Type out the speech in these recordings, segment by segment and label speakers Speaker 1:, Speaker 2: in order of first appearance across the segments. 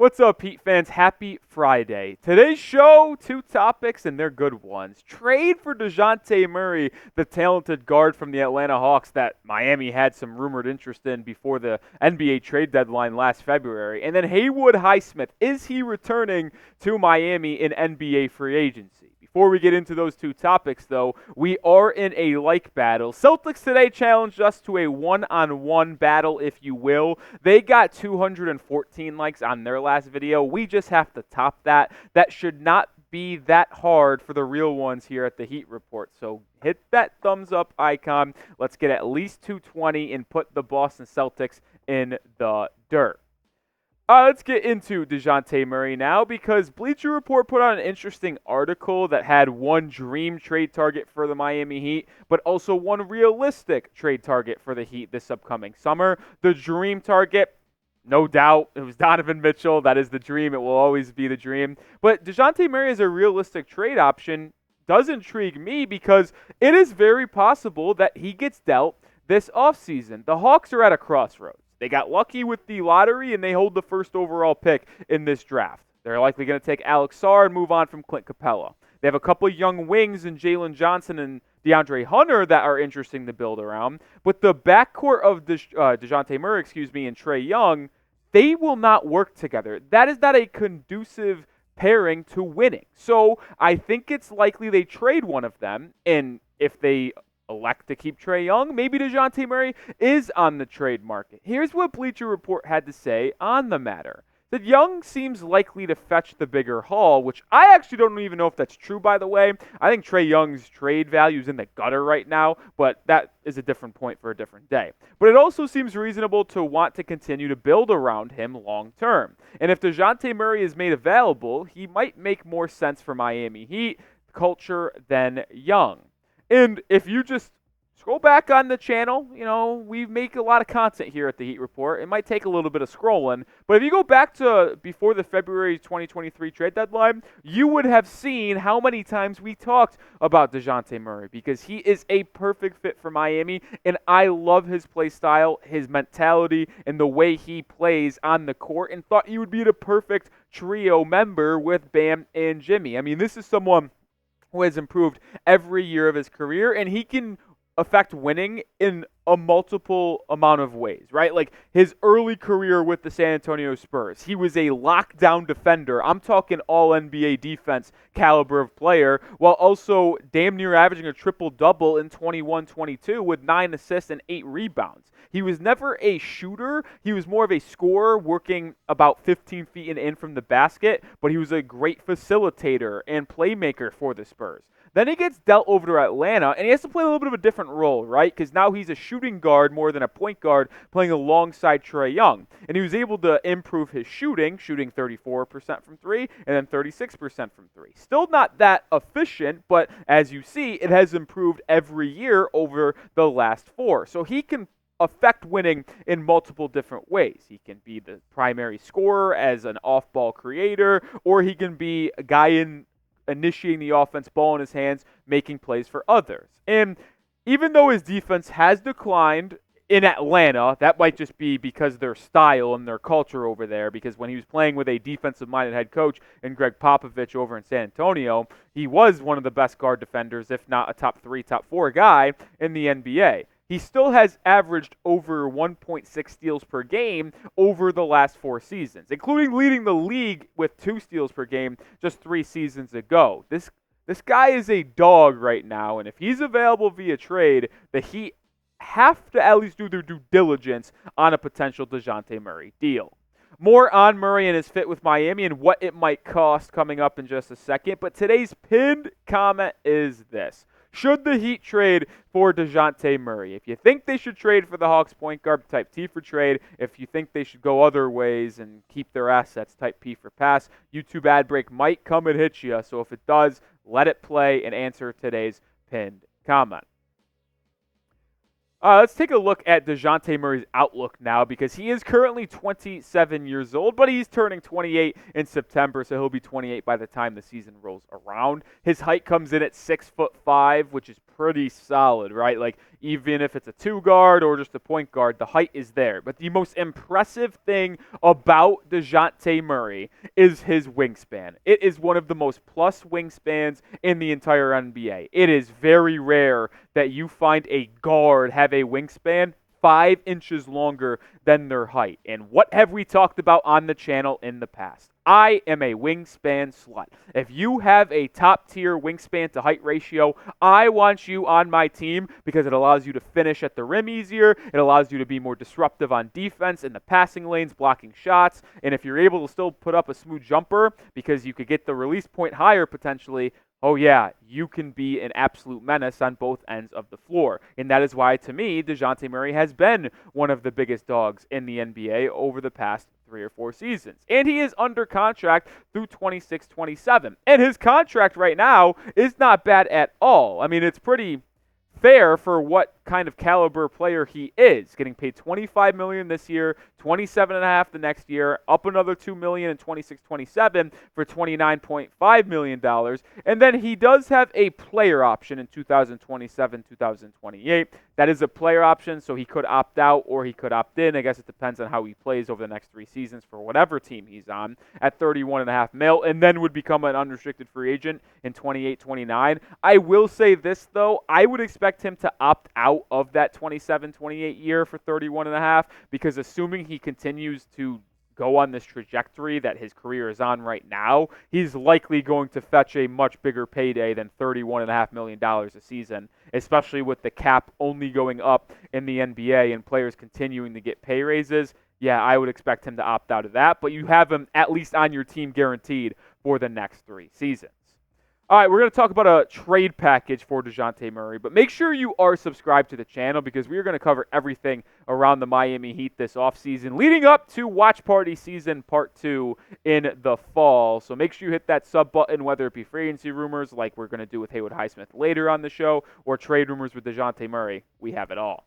Speaker 1: What's up, Heat fans? Happy Friday. Today's show, two topics, and they're good ones. Trade for Dejounte Murray, the talented guard from the Atlanta Hawks that Miami had some rumored interest in before the NBA trade deadline last February. And then Haywood Highsmith, is he returning to Miami in NBA free agency? Before we get into those two topics, though, we are in a like battle. Celtics today challenged us to a one-on-one battle, if you will. They got 214 likes on their last video. We just have to top that. That should not be that hard for the real ones here at the Heat Report. So hit that thumbs up icon. Let's get at least 220 and put the Boston Celtics in the dirt. Let's get into Dejounte Murray now, because Bleacher Report put out an interesting article that had one dream trade target for the Miami Heat, but also one realistic trade target for the Heat this upcoming summer. The dream target, no doubt, it was Donovan Mitchell. That is the dream. It will always be the dream. But Dejounte Murray as a realistic trade option does intrigue me, because it is very possible that he gets dealt this offseason. The Hawks are at a crossroads. They got lucky with the lottery, and they hold the first overall pick in this draft. They're likely going to take Alex Sarr and move on from Clint Capella. They have a couple of young wings in Jalen Johnson and DeAndre Hunter that are interesting to build around. But the backcourt of Dejounte Murray, and Trae Young, they will not work together. That is not a conducive pairing to winning. So I think it's likely they trade one of them, and if they elect to keep Trae Young, maybe Dejounte Murray is on the trade market. Here's what Bleacher Report had to say on the matter. That Young seems likely to fetch the bigger haul, which I actually don't even know if that's true, by the way. I think Trae Young's trade value is in the gutter right now, but that is a different point for a different day. But it also seems reasonable to want to continue to build around him long term. And if Dejounte Murray is made available, he might make more sense for Miami Heat culture than Young. And if you just scroll back on the channel, we make a lot of content here at the Heat Report. It might take a little bit of scrolling, but if you go back to before the February 2023 trade deadline, you would have seen how many times we talked about Dejounte Murray, because he is a perfect fit for Miami, and I love his play style, his mentality, and the way he plays on the court, and thought he would be the perfect trio member with Bam and Jimmy. I mean, this is someone who has improved every year of his career, and he can affect winning in a multiple amount of ways, right? Like his early career with the San Antonio Spurs, he was a lockdown defender. I'm talking all NBA defense caliber of player, while also damn near averaging a triple-double in 21-22 with 9 assists and 8 rebounds. He was never a shooter. He was more of a scorer, working about 15 feet and in from the basket, but he was a great facilitator and playmaker for the Spurs. Then he gets dealt over to Atlanta, and he has to play a little bit of a different role, right? Because now he's a shooting guard more than a point guard, playing alongside Trae Young. And he was able to improve his shooting 34% from 3 and then 36% from 3. Still not that efficient, but as you see, it has improved every year over the last 4. So he can affect winning in multiple different ways. He can be the primary scorer as an off-ball creator, or he can be a guy initiating the offense, ball in his hands, making plays for others. And even though his defense has declined in Atlanta, that might just be because their style and their culture over there, because when he was playing with a defensive-minded head coach and Greg Popovich over in San Antonio, he was one of the best guard defenders, if not a top 3, top 4 guy in the NBA. He still has averaged over 1.6 steals per game over the last 4 seasons, including leading the league with 2 steals per game just 3 seasons ago. This guy is a dog right now, and if he's available via trade, the Heat have to at least do their due diligence on a potential Dejounte Murray deal. More on Murray and his fit with Miami and what it might cost coming up in just a second, but today's pinned comment is this. Should the Heat trade for Dejounte Murray? If you think they should trade for the Hawks point guard, type T for trade. If you think they should go other ways and keep their assets, type P for pass. YouTube ad break might come and hit you, so if it does, let it play and answer today's pinned comment. Let's take a look at Dejounte Murray's outlook now because he is currently 27 years old, but he's turning 28 in September, so he'll be 28 by the time the season rolls around. His height comes in at 6'5", which is pretty solid, right? Like, even if it's a two guard or just a point guard, the height is there. But the most impressive thing about Dejounte Murray is his wingspan. It is one of the most plus wingspans in the entire NBA. It is very rare that you find a guard have a wingspan 5 inches longer than their height. And what have we talked about on the channel in the past? I am a wingspan slut. If you have a top-tier wingspan to height ratio, I want you on my team because it allows you to finish at the rim easier. It allows you to be more disruptive on defense in the passing lanes, blocking shots. And if you're able to still put up a smooth jumper because you could get the release point higher potentially, oh yeah, you can be an absolute menace on both ends of the floor. And that is why, to me, Dejounte Murray has been one of the biggest dogs in the NBA over the past 3 or 4 seasons. And he is under contract through 26-27. And his contract right now is not bad at all. I mean, it's pretty fair for what kind of caliber player he is. Getting paid $25 million this year, $27.5 million the next year, up another $2 million in 26-27 for $29.5 million. And then he does have a player option in 2027-2028. That is a player option, so he could opt out or he could opt in. I guess it depends on how he plays over the next 3 seasons for whatever team he's on at $31.5 million, and then would become an unrestricted free agent in 28-29. I will say this, though. I would expect him to opt out of that 27-28 year for $31.5 million because assuming he continues to go on this trajectory that his career is on right now, he's likely going to fetch a much bigger payday than $31.5 million a season, especially with the cap only going up in the NBA and players continuing to get pay raises. Yeah, I would expect him to opt out of that, but you have him at least on your team guaranteed for the next 3 seasons. All right, we're going to talk about a trade package for Dejounte Murray, but make sure you are subscribed to the channel because we are going to cover everything around the Miami Heat this offseason, leading up to Watch Party Season Part 2 in the fall. So make sure you hit that sub button, whether it be free agency rumors like we're going to do with Haywood Highsmith later on the show or trade rumors with Dejounte Murray. We have it all.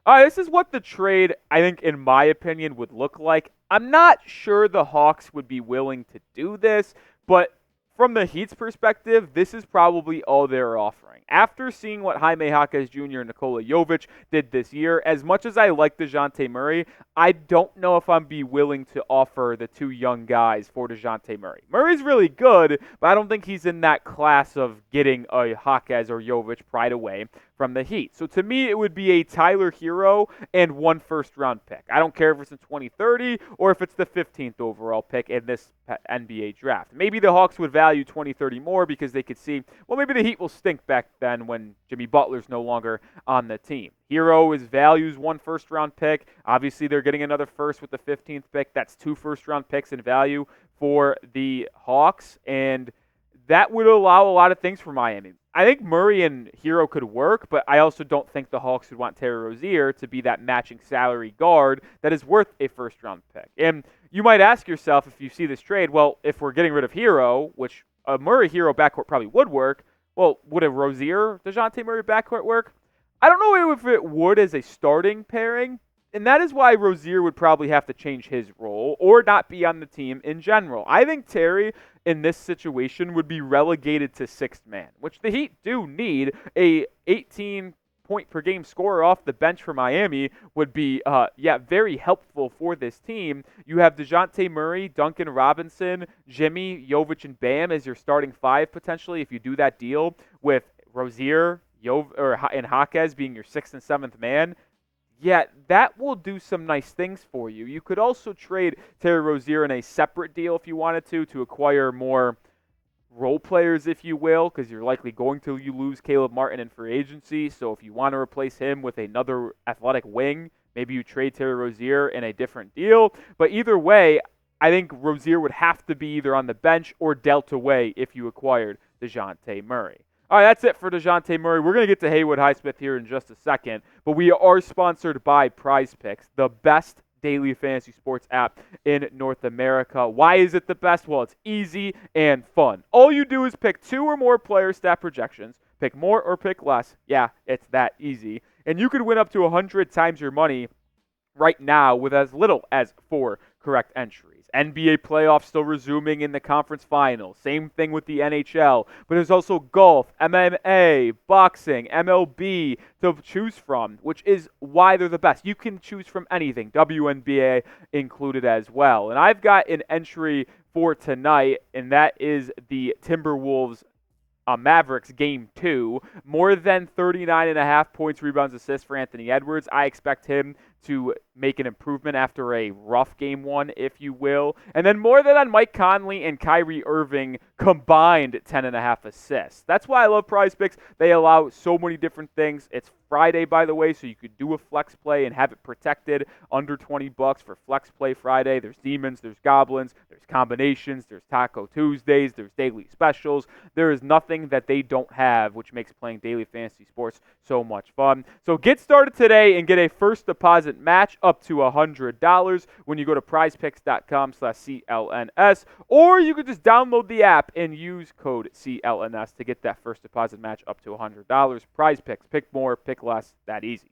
Speaker 1: All right, this is what the trade, I think, in my opinion, would look like. I'm not sure the Hawks would be willing to do this, but from the Heat's perspective, this is probably all they're offering. After seeing what Jaime Jaquez Jr. and Nikola Jovic did this year, as much as I like Dejounte Murray, I don't know if I'm be willing to offer the 2 young guys for Dejounte Murray. Murray's really good, but I don't think he's in that class of getting a Jaquez or Jovic pried away from the Heat. So to me, it would be a Tyler Hero and 1 first-round pick. I don't care if it's in 2030 or if it's the 15th overall pick in this NBA draft. Maybe the Hawks would value 2030 more because they could see, well, maybe the Heat will stink back then when Jimmy Butler's no longer on the team. Hero is values 1 first-round pick. Obviously, they're getting another first with the 15th pick. That's 2 first-round picks in value for the Hawks, and that would allow a lot of things for Miami. I think Murray and Hero could work, but I also don't think the Hawks would want Terry Rozier to be that matching salary guard that is worth a first-round pick. And you might ask yourself, if you see this trade, well, if we're getting rid of Hero, which a Murray-Hero backcourt probably would work, well, would a Rozier-Dejounte Murray backcourt work? I don't know if it would as a starting pairing, and that is why Rozier would probably have to change his role or not be on the team in general. I think Terry, in this situation, would be relegated to 6th man, which the Heat do need. A 18-point-per-game scorer off the bench for Miami would be, very helpful for this team. You have Dejounte Murray, Duncan Robinson, Jimmy, Jovic, and Bam as your starting 5 potentially if you do that deal with Rozier and Jaquez being your 6th and 7th man. Yeah, that will do some nice things for you. You could also trade Terry Rozier in a separate deal if you wanted to acquire more role players, if you will, because you're likely going to lose Caleb Martin in free agency. So if you want to replace him with another athletic wing, maybe you trade Terry Rozier in a different deal. But either way, I think Rozier would have to be either on the bench or dealt away if you acquired Dejounte Murray. All right, that's it for Dejounte Murray. We're going to get to Haywood Highsmith here in just a second, but we are sponsored by Prize Picks, the best daily fantasy sports app in North America. Why is it the best? Well, it's easy and fun. All you do is pick 2 or more player stat projections, pick more or pick less. Yeah, it's that easy. And you could win up to 100 times your money right now with as little as 4 correct entries. NBA playoffs still resuming in the conference finals. Same thing with the NHL. But there's also golf, MMA, boxing, MLB to choose from, which is why they're the best. You can choose from anything, WNBA included as well. And I've got an entry for tonight, and that is the Timberwolves Mavericks game 2, more than 39.5 points, rebounds, assists for Anthony Edwards. I expect him to make an improvement after a rough game 1, if you will. And then more than on Mike Conley and Kyrie Irving combined 10.5 assists. That's why I love Prize Picks. They allow so many different things. It's Friday, by the way, so you could do a flex play and have it protected under $20 for Flex Play Friday. There's demons, there's goblins, there's combinations, there's Taco Tuesdays, there's daily specials. There is nothing that they don't have, which makes playing daily fantasy sports so much fun. So get started today and get a first deposit match up to $100 when you go to prizepicks.com/CLNS, or you could just download the app and use code CLNS to get that first deposit match up to $100. Prize Picks, pick more, pick less, that easy.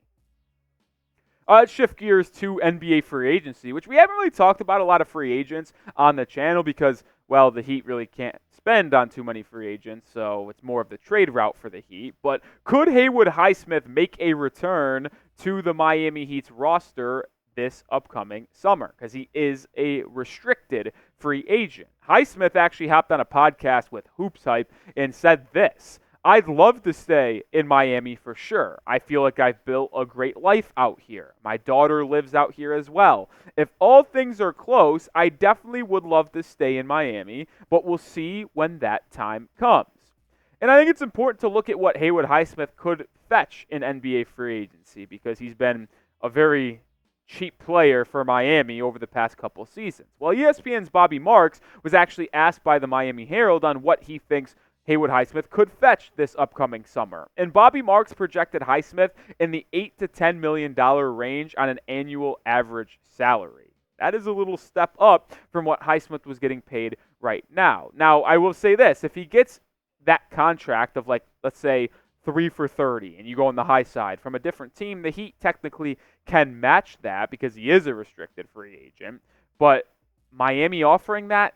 Speaker 1: Let's shift gears to NBA free agency, which we haven't really talked about a lot of free agents on the channel because, well, the Heat really can't spend on too many free agents, so it's more of the trade route for the Heat. But could Haywood Highsmith make a return to the Miami Heat's roster this upcoming summer? Because he is a restricted free agent. Highsmith actually hopped on a podcast with Hoops Hype and said this: I'd love to stay in Miami for sure. I feel like I've built a great life out here. My daughter lives out here as well. If all things are close, I definitely would love to stay in Miami, but we'll see when that time comes. And I think it's important to look at what Haywood Highsmith could fetch in NBA free agency because he's been a very cheap player for Miami over the past couple seasons. Well, ESPN's Bobby Marks was actually asked by the Miami Herald on what he thinks Haywood Highsmith could fetch this upcoming summer. And Bobby Marks projected Highsmith in the $8 to $10 million range on an annual average salary. That is a little step up from what Highsmith was getting paid right now. Now, I will say this. If he gets that contract of, like, let's say, 3 for 30, and you go on the high side from a different team, the Heat technically can match that because he is a restricted free agent. But Miami offering that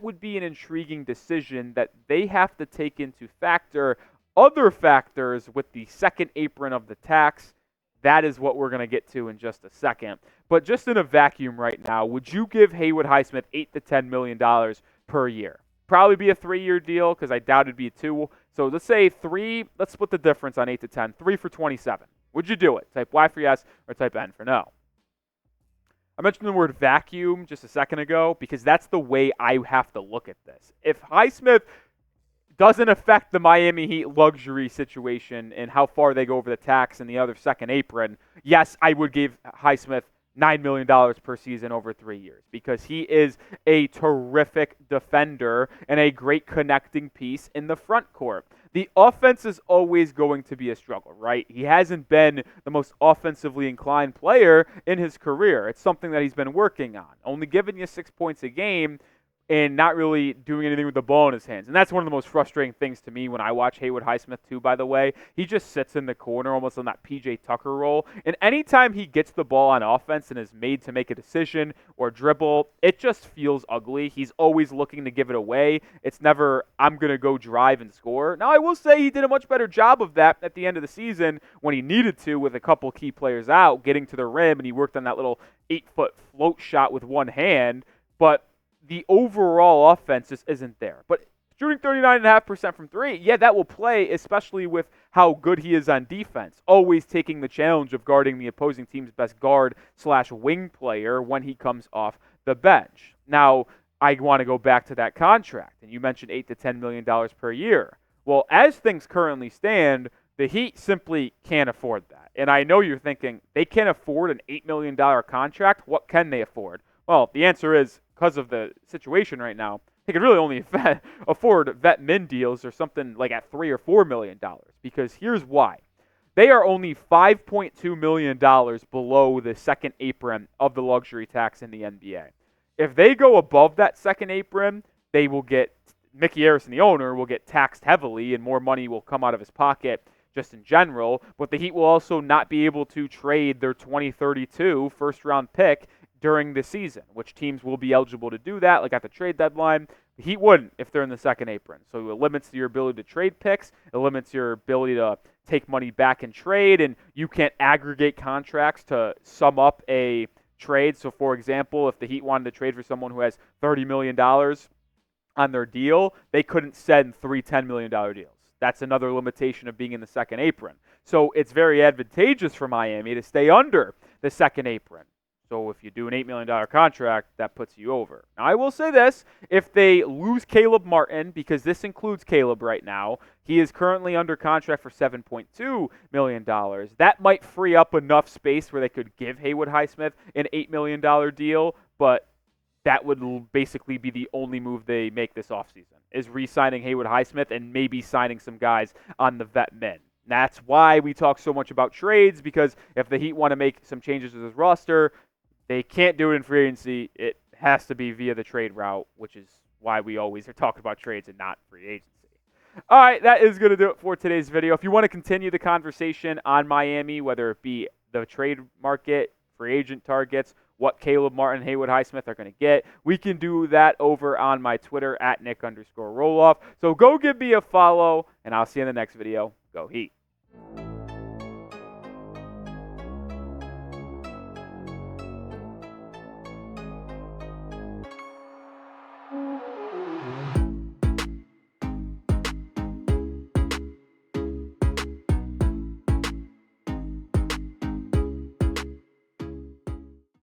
Speaker 1: would be an intriguing decision that they have to take into factor other factors with the second apron of the tax. That is what we're going to get to in just a second. But just in a vacuum right now, would you give Haywood Highsmith $8 to $10 million per year? Probably be a 3-year deal because I doubt it'd be a 2. So let's say 3. Let's split the difference on 8 to 10. 3 for 27. Would you do it? Type Y for yes or type N for no. I mentioned the word vacuum just a second ago because that's the way I have to look at this. If Highsmith doesn't affect the Miami Heat luxury situation and how far they go over the tax and the other second apron, yes, I would give Highsmith $9 million per season over 3 years because he is a terrific defender and a great connecting piece in the front court. The offense is always going to be a struggle, right? He hasn't been the most offensively inclined player in his career. It's something that he's been working on. Only giving you 6 points a game and not really doing anything with the ball in his hands. And that's one of the most frustrating things to me when I watch Haywood Highsmith too, by the way. He just sits in the corner almost on that PJ Tucker role. And anytime he gets the ball on offense and is made to make a decision or dribble, it just feels ugly. He's always looking to give it away. It's never, I'm going to go drive and score. Now, I will say he did a much better job of that at the end of the season when he needed to with a couple key players out, getting to the rim, and he worked on that little 8-foot float shot with one hand. But the overall offense just isn't there. But shooting 39.5% from 3, yeah, that will play, especially with how good he is on defense. Always taking the challenge of guarding the opposing team's best guard/wing player when he comes off the bench. Now, I want to go back to that contract, and you mentioned $8 to $10 million per year. Well, as things currently stand, the Heat simply can't afford that. And I know you're thinking, they can't afford an $8 million contract? What can they afford? Well, the answer is, because of the situation right now, they could really only afford vet min deals or something like at $3 or $4 million. Because here's why. They are only $5.2 million below the second apron of the luxury tax in the NBA. If they go above that second apron, they will get, Mickey Harrison, the owner, will get taxed heavily and more money will come out of his pocket just in general, but the Heat will also not be able to trade their 2032 first-round pick during the season, which teams will be eligible to do that, like at the trade deadline. The Heat wouldn't if they're in the second apron. So it limits your ability to trade picks. It limits your ability to take money back and trade, and you can't aggregate contracts to sum up a trade. So, for example, if the Heat wanted to trade for someone who has $30 million on their deal, they couldn't send three $10 million deals. That's another limitation of being in the second apron. So it's very advantageous for Miami to stay under the second apron. So if you do an $8 million contract, that puts you over. Now, I will say this. If they lose Caleb Martin, because this includes Caleb right now, he is currently under contract for $7.2 million. That might free up enough space where they could give Haywood Highsmith an $8 million deal, but that would basically be the only move they make this offseason, is re-signing Haywood Highsmith and maybe signing some guys on the vet min. That's why we talk so much about trades, because if the Heat want to make some changes to this roster, they can't do it in free agency. It has to be via the trade route, which is why we always are talking about trades and not free agency. All right, that is going to do it for today's video. If you want to continue the conversation on Miami, whether it be the trade market, free agent targets, what Caleb Martin, Haywood Highsmith are going to get, we can do that over on my Twitter at Nick_Roloff. So go give me a follow, and I'll see you in the next video. Go Heat.